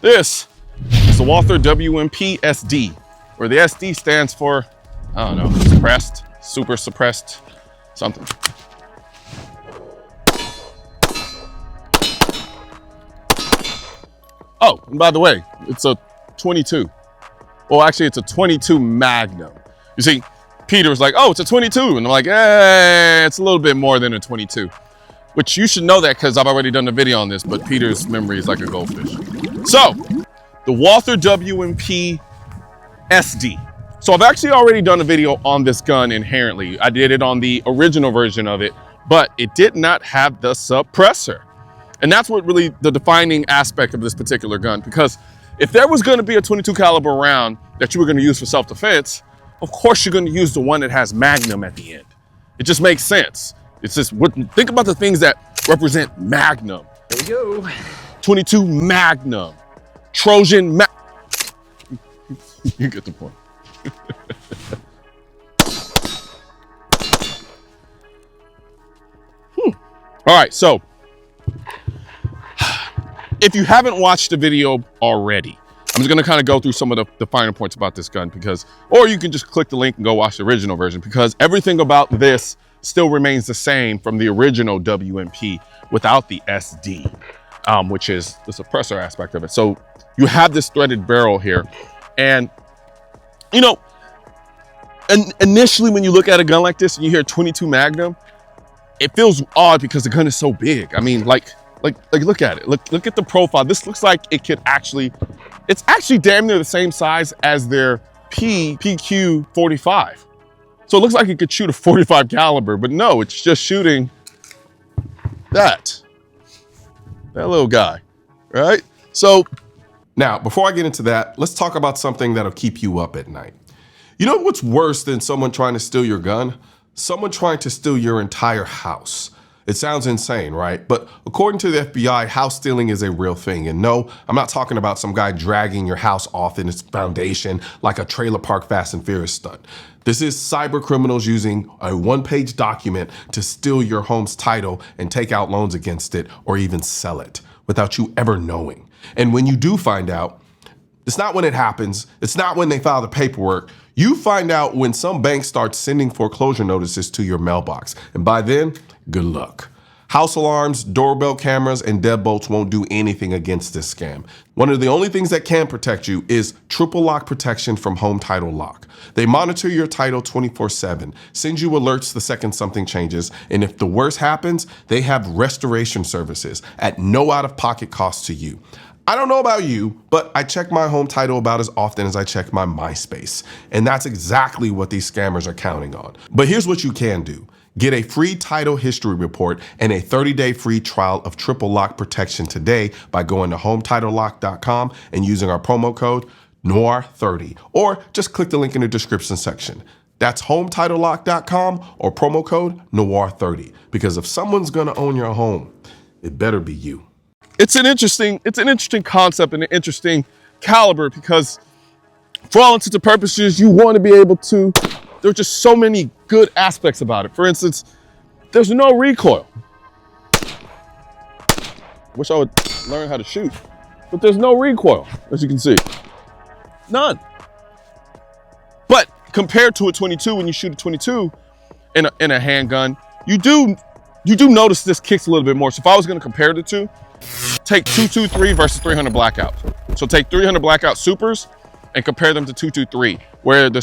This is the Walther WMP SD, where the SD stands for, I don't know, suppressed, super suppressed, something. Oh, and by the way, it's a 22. Well, actually, it's a 22 Magnum. You see, Peter was like, oh, it's a 22. And I'm like, it's a little bit more than a 22. Which you should know that because I've already done a video on this, but Peter's memory is like a goldfish. So, the Walther WMP SD. So I've actually already done a video on this gun inherently. I did it on the original version of it, but it did not have the suppressor. And that's what really the defining aspect of this particular gun, because if there was gonna be a 22 caliber round that you were gonna use for self-defense, of course you're gonna use the one that has Magnum at the end. It just makes sense. It's just, think about the things that represent Magnum. Here we go. 22 Magnum, Trojan you get the point. All right, so if you haven't watched the video already, I'm just gonna kind of go through some of the finer points about this gun or you can just click the link and go watch the original version, because everything about this still remains the same from the original WMP without the SD, which is the suppressor aspect of it. So you have this threaded barrel here. And, you know, initially when you look at a gun like this and you hear 22 Magnum, it feels odd because the gun is so big. I mean, like look at it. Look at the profile. This looks like it could actually, it's actually damn near the same size as their PQ 45. So it looks like it could shoot a 45 caliber, but no, it's just shooting that little guy, right? So now, before I get into that, let's talk about something that'll keep you up at night. You know what's worse than someone trying to steal your gun? Someone trying to steal your entire house. It sounds insane, right? But according to the FBI, house stealing is a real thing. And no, I'm not talking about some guy dragging your house off in its foundation like a trailer park Fast and Furious stunt. This is cyber criminals using a one-page document to steal your home's title and take out loans against it or even sell it without you ever knowing. And when you do find out, it's not when it happens, it's not when they file the paperwork. You find out when some bank starts sending foreclosure notices to your mailbox. And by then, good luck. House alarms, doorbell cameras, and deadbolts won't do anything against this scam. One of the only things that can protect you is triple lock protection from Home Title Lock. They monitor your title 24/7, send you alerts the second something changes, and if the worst happens, they have restoration services at no out-of-pocket cost to you. I don't know about you, but I check my home title about as often as I check my MySpace. And that's exactly what these scammers are counting on. But here's what you can do. Get a free title history report and a 30-day free trial of triple lock protection today by going to HometitleLock.com and using our promo code Noir30, or just click the link in the description section. That's HometitleLock.com or promo code Noir30, because if someone's gonna own your home, it better be you. It's an interesting concept and an interesting caliber, because for all intents and purposes, you want to be able to, there are just so many good aspects about it. For instance, there's no recoil. Wish I would learn how to shoot, but there's no recoil, as you can see. None. But compared to a 22, when you shoot a 22 in a handgun, you do notice this kicks a little bit more. So if I was going to compare the two, take 223 versus 300 blackout. So take 300 blackout supers and compare them to 223, where the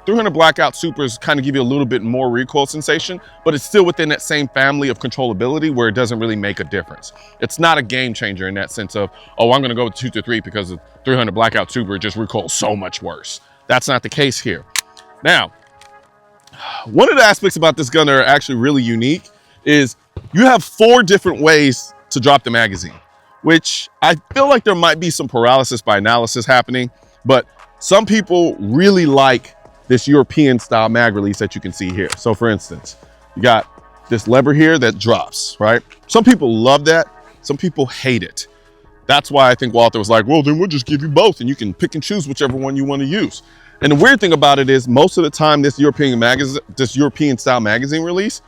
300 blackout supers kind of give you a little bit more recoil sensation, but it's still within that same family of controllability where it doesn't really make a difference. It's not a game changer in that sense of, oh, I'm going to go with 223 because the 300 blackout super just recoils so much worse. That's not the case here. Now, one of the aspects about this gun that are actually really unique is you have 4 different ways to drop the magazine, which I feel like there might be some paralysis by analysis happening, but some people really like this European style mag release that you can see here. So for instance, you got this lever here that drops, right? Some people love that, some people hate it. That's why I think Walther was like, well, then we'll just give you both and you can pick and choose whichever one you want to use. And the weird thing about it is most of the time this European style magazine release,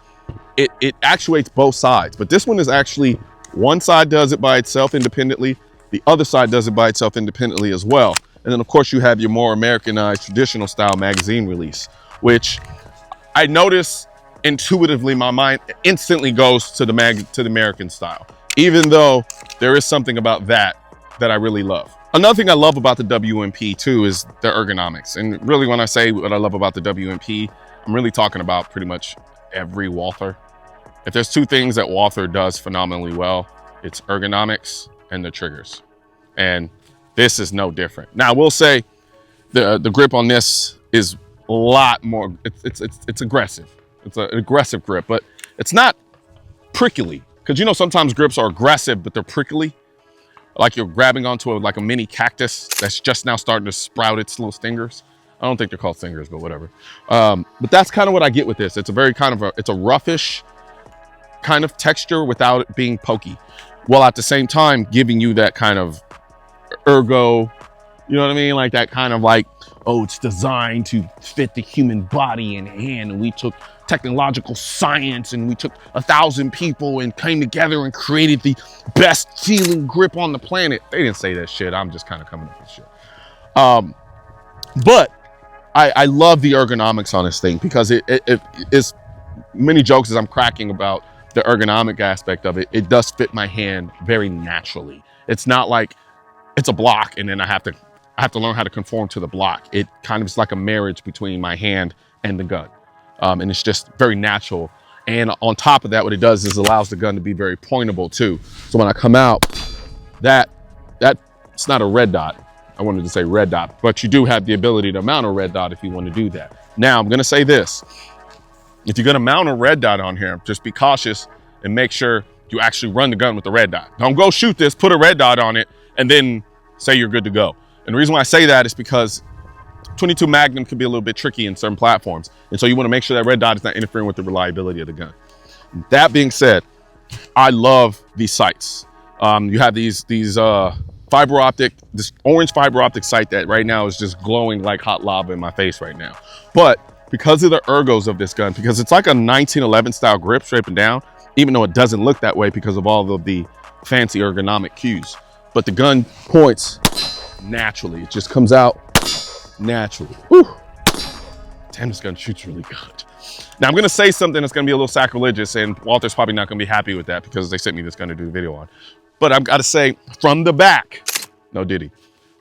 it actuates both sides, but this one is actually, one side does it by itself independently, The other side does it by itself independently as well. And then of course you have your more Americanized traditional style magazine release, which I notice intuitively my mind instantly goes to the American style, even though there is something about that I really love. Another thing I love about the WMP too is the ergonomics. And really when I say what I love about the WMP, I'm really talking about pretty much every Walther. If there's two things that Walther does phenomenally well, it's ergonomics and the triggers. And this is no different. Now I will say the grip on this is a lot more, it's aggressive. It's an aggressive grip, but it's not prickly. Because you know, sometimes grips are aggressive, but they're prickly. Like you're grabbing onto like a mini cactus that's just now starting to sprout its little stingers. I don't think they're called stingers, but whatever. But that's kind of what I get with this. It's a very kind of it's a roughish kind of texture without it being pokey, while at the same time giving you that kind of ergo, you know what I mean? Like that kind of like, oh, it's designed to fit the human body and hand. And we took technological science and we took 1,000 people and came together and created the best feeling grip on the planet. They didn't say that shit. I'm just kind of coming up with shit. But I love the ergonomics on this thing because it is many jokes as I'm cracking about the ergonomic aspect of it. It does fit my hand very naturally. It's not like it's a block and then I have to learn how to conform to the block. It kind of is like a marriage between my hand and the gun. And it's just very natural. And on top of that, what it does is allows the gun to be very pointable too. So when I come out, it's not a red dot. I wanted to say red dot, but you do have the ability to mount a red dot if you want to do that. Now I'm gonna say this. If you're gonna mount a red dot on here, just be cautious and make sure you actually run the gun with the red dot. Don't go shoot this, put a red dot on it, and then say you're good to go. And the reason why I say that is because 22 Magnum can be a little bit tricky in certain platforms. And so you want to make sure that red dot is not interfering with the reliability of the gun. That being said, I love these sights. You have these fiber optic, this orange fiber optic sight that right now is just glowing like hot lava in my face right now. But because of the ergos of this gun, because it's like a 1911 style grip straight and down, even though it doesn't look that way because of all of the fancy ergonomic cues. But the gun points naturally. It just comes out naturally. Whew. Damn, this gun shoots really good. Now I'm gonna say something that's gonna be a little sacrilegious, and Walter's probably not gonna be happy with that because they sent me this gun to do the video on. But I've gotta say, from the back, no diddy,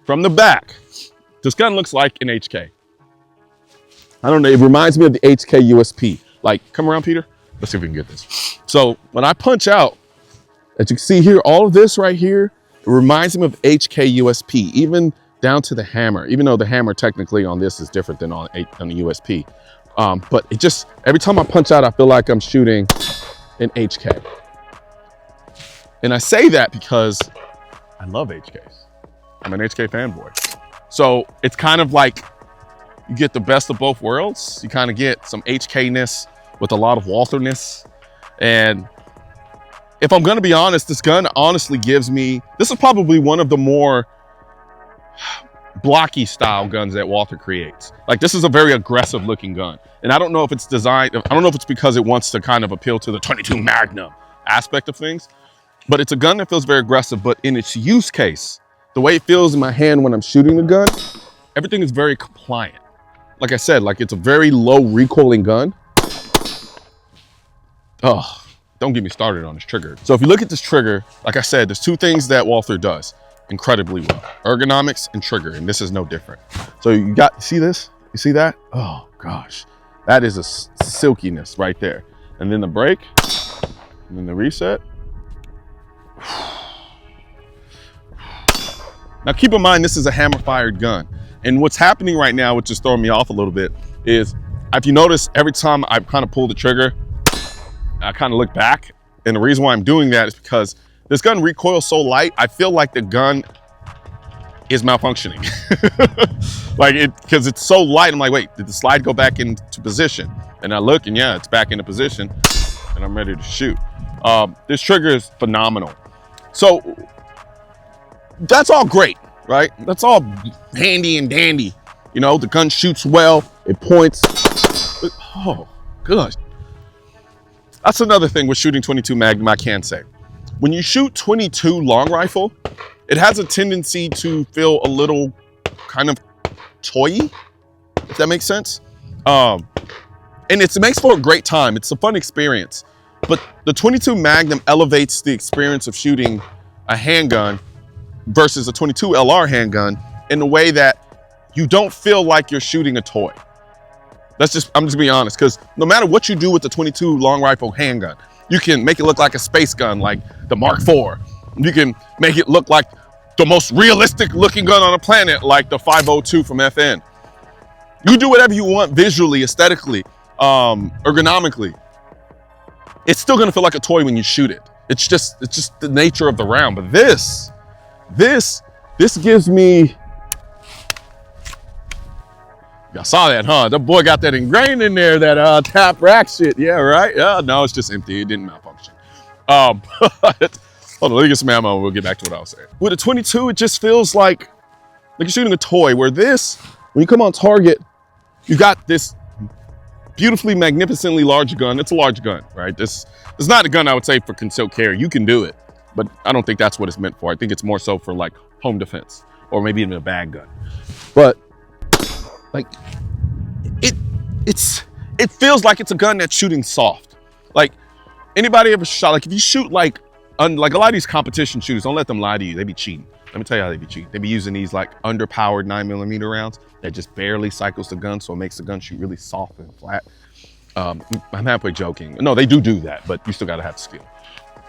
from the back, this gun looks like an HK. I don't know, it reminds me of the HK USP. Like, come around, Peter. Let's see if we can get this. So when I punch out, as you can see here, all of this right here, it reminds me of HK USP, even down to the hammer, even though the hammer technically on this is different than on the USP. But it just, every time I punch out, I feel like I'm shooting an HK. And I say that because I love HKs. I'm an HK fanboy. So it's kind of like you get the best of both worlds. You kind of get some HK-ness with a lot of Walther-ness. And if I'm gonna be honest, this gun honestly gives me, this is probably one of the more blocky style guns that Walther creates. Like, this is a very aggressive looking gun. And I don't know if it's designed, I don't know if it's because it wants to kind of appeal to the 22 Magnum aspect of things, but it's a gun that feels very aggressive. But in its use case, the way it feels in my hand when I'm shooting the gun, everything is very compliant. Like I said, like it's a very low recoiling gun. Oh, don't get me started on this trigger. So if you look at this trigger, like I said, there's two things that Walther does incredibly well: ergonomics and trigger, and this is no different. So you see this? You see that? Oh gosh, that is a silkiness right there. And then the brake, and then the reset. Now keep in mind, this is a hammer-fired gun. And what's happening right now, which is throwing me off a little bit, is if you notice, every time I kind of pull the trigger, I kind of look back. And the reason why I'm doing that is because this gun recoils so light, I feel like the gun is malfunctioning. Because it's so light, I'm like, wait, did the slide go back into position? And I look, and yeah, it's back into position, and I'm ready to shoot. This trigger is phenomenal. So that's all great, right? That's all handy and dandy. You know, the gun shoots well, it points. Oh, good. That's another thing with shooting 22 Magnum I can say. When you shoot 22 long rifle, it has a tendency to feel a little kind of toy-y, if that makes sense. And it makes for a great time. It's a fun experience. But the 22 Magnum elevates the experience of shooting a handgun versus a 22 LR handgun in a way that you don't feel like you're shooting a toy. I'm just being honest, because no matter what you do with the 22 long rifle handgun, you can make it look like a space gun like the Mark IV. You can make it look like the most realistic looking gun on the planet like the 502 from FN. You do whatever you want visually, aesthetically, ergonomically. It's still gonna feel like a toy when you shoot it. It's just the nature of the round. But this gives me, y'all saw that, huh? The boy got that ingrained in there, that tap rack shit. Yeah, right? No, it's just empty. It didn't malfunction. Hold on, let me get some ammo and we'll get back to what I was saying. With a 22, it just feels like you're shooting a toy, where this, when you come on target, you got this beautifully, magnificently large gun. It's a large gun, right? This is not a gun I would say for concealed carry. You can do it, but I don't think that's what it's meant for. I think it's more so for like home defense or maybe even a bag gun. But like, it feels like it's a gun that's shooting soft. Like, anybody ever shot, like if you shoot like a lot of these competition shooters, don't let them lie to you, they be cheating. Let me tell you how they be cheating. They be using these like underpowered 9mm rounds that just barely cycles the gun, so it makes the gun shoot really soft and flat. I'm halfway joking. No, they do that, but you still gotta have skill.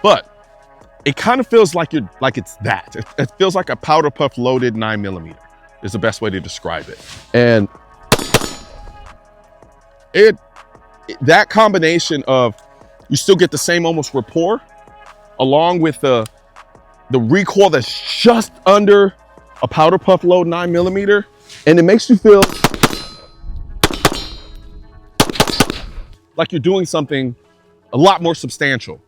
But it kind of feels like it's that. It feels like a powder puff loaded 9mm is the best way to describe it. And that combination of, you still get the same almost rapport, along with the recoil that's just under a powder puff load 9mm, and it makes you feel like you're doing something a lot more substantial.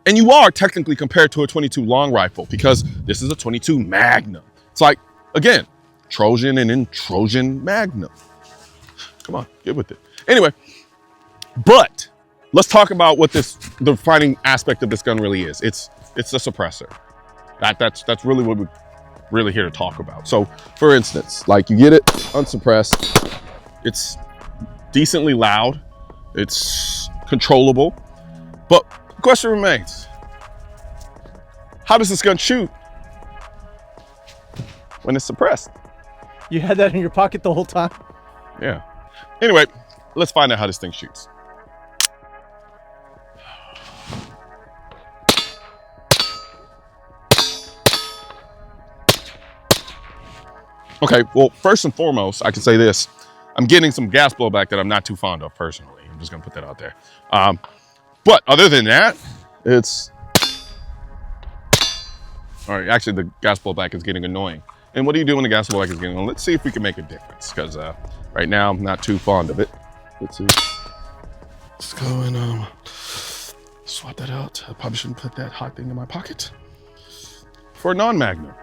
And you are technically compared to a 22 long rifle, because this is a 22 Magnum. It's like, again, Trojan and then Trojan Magnum. Come on, get with it. Anyway, but let's talk about what the defining aspect of this gun really is. It's the suppressor. That's really what we're really here to talk about. So for instance, like you get it unsuppressed, it's decently loud, it's controllable, but the question remains, how does this gun shoot when it's suppressed? You had that in your pocket the whole time? Yeah. Anyway, let's find out how this thing shoots. Okay, well, first and foremost, I can say this. I'm getting some gas blowback that I'm not too fond of personally. I'm just gonna put that out there. But other than that, it's, all right, actually the gas blowback is getting annoying. And what do you do when the gas blowback is getting annoying? Let's see if we can make a difference, because right now I'm not too fond of it. Let's see. Let's go and swap that out. I probably shouldn't put that hot thing in my pocket. For a non-Magnum.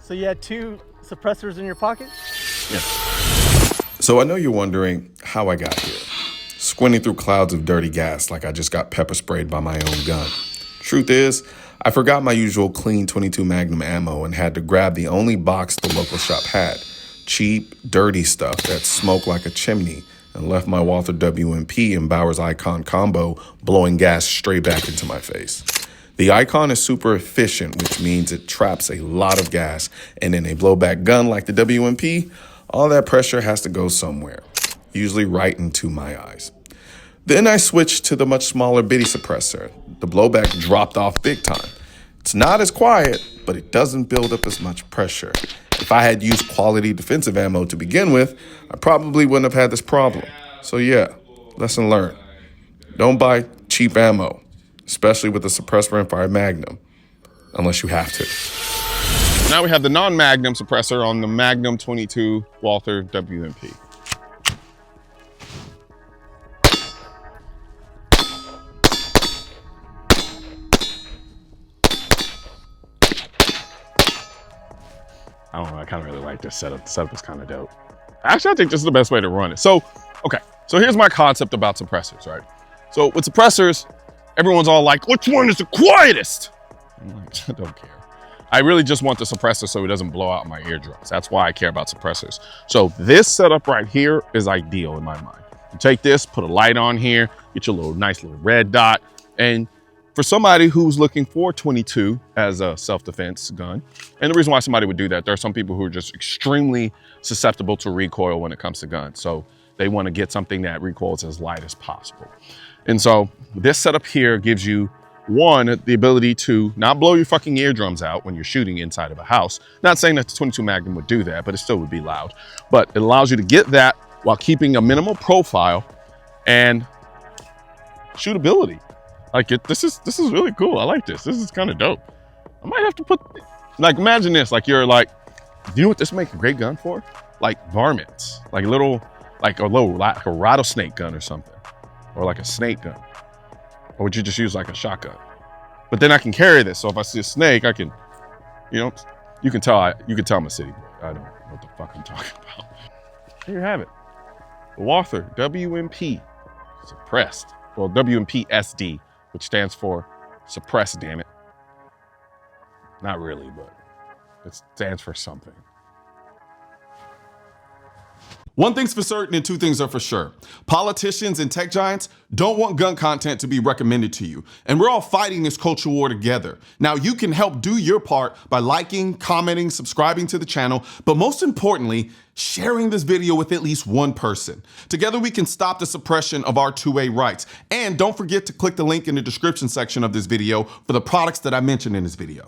So you had two suppressors in your pocket? Yeah. So I know you're wondering how I got here. Squinting through clouds of dirty gas like I just got pepper sprayed by my own gun. Truth is, I forgot my usual clean 22 Magnum ammo and had to grab the only box the local shop had. Cheap, dirty stuff that smoked like a chimney, and left my Walther WMP and Bauer's Icon combo blowing gas straight back into my face. The Icon is super efficient, which means it traps a lot of gas, and in a blowback gun like the WMP, all that pressure has to go somewhere, usually right into my eyes. Then I switched to the much smaller bitty suppressor. The blowback dropped off big time. It's not as quiet, but it doesn't build up as much pressure. If I had used quality defensive ammo to begin with, I probably wouldn't have had this problem. So yeah, lesson learned. Don't buy cheap ammo, especially with the suppressor rimfire Magnum, unless you have to. Now we have the non-Magnum suppressor on the Magnum 22 Walther WMP. I don't know, I kind of really like this setup. The setup is kind of dope. Actually, I think this is the best way to run it. So, okay, so here's my concept about suppressors, right? So with suppressors, everyone's all like, which one is the quietest? I'm like, I don't care. I really just want the suppressor so it doesn't blow out my eardrums. That's why I care about suppressors. So this setup right here is ideal in my mind. You take this, put a light on here, get your nice little red dot. And for somebody who's looking for 22 as a self-defense gun, and the reason why somebody would do that, there are some people who are just extremely susceptible to recoil when it comes to guns. So they want to get something that recoils as light as possible. And so this setup here gives you, one, the ability to not blow your fucking eardrums out when you're shooting inside of a house. Not saying that the 22 Magnum would do that, but it still would be loud. But it allows you to get that while keeping a minimal profile and shootability. Like this is really cool. I like this. This is kind of dope. I might have to put, like, imagine this, like you're like, do you know what this make a great gun for? Like varmints, like a rattlesnake gun or something, or like a snake gun. Or would you just use like a shotgun? But then I can carry this, so if I see a snake, I can, you know, you can tell I'm a city boy. I don't know what the fuck I'm talking about. There you have it. The Walther WMP suppressed. Well, WMP SD, which stands for suppressed, damn it. Not really, but it stands for something. One thing's for certain and two things are for sure. Politicians and tech giants don't want gun content to be recommended to you. And we're all fighting this culture war together. Now, you can help do your part by liking, commenting, subscribing to the channel, but most importantly, sharing this video with at least one person. Together, we can stop the suppression of our 2A rights. And don't forget to click the link in the description section of this video for the products that I mentioned in this video.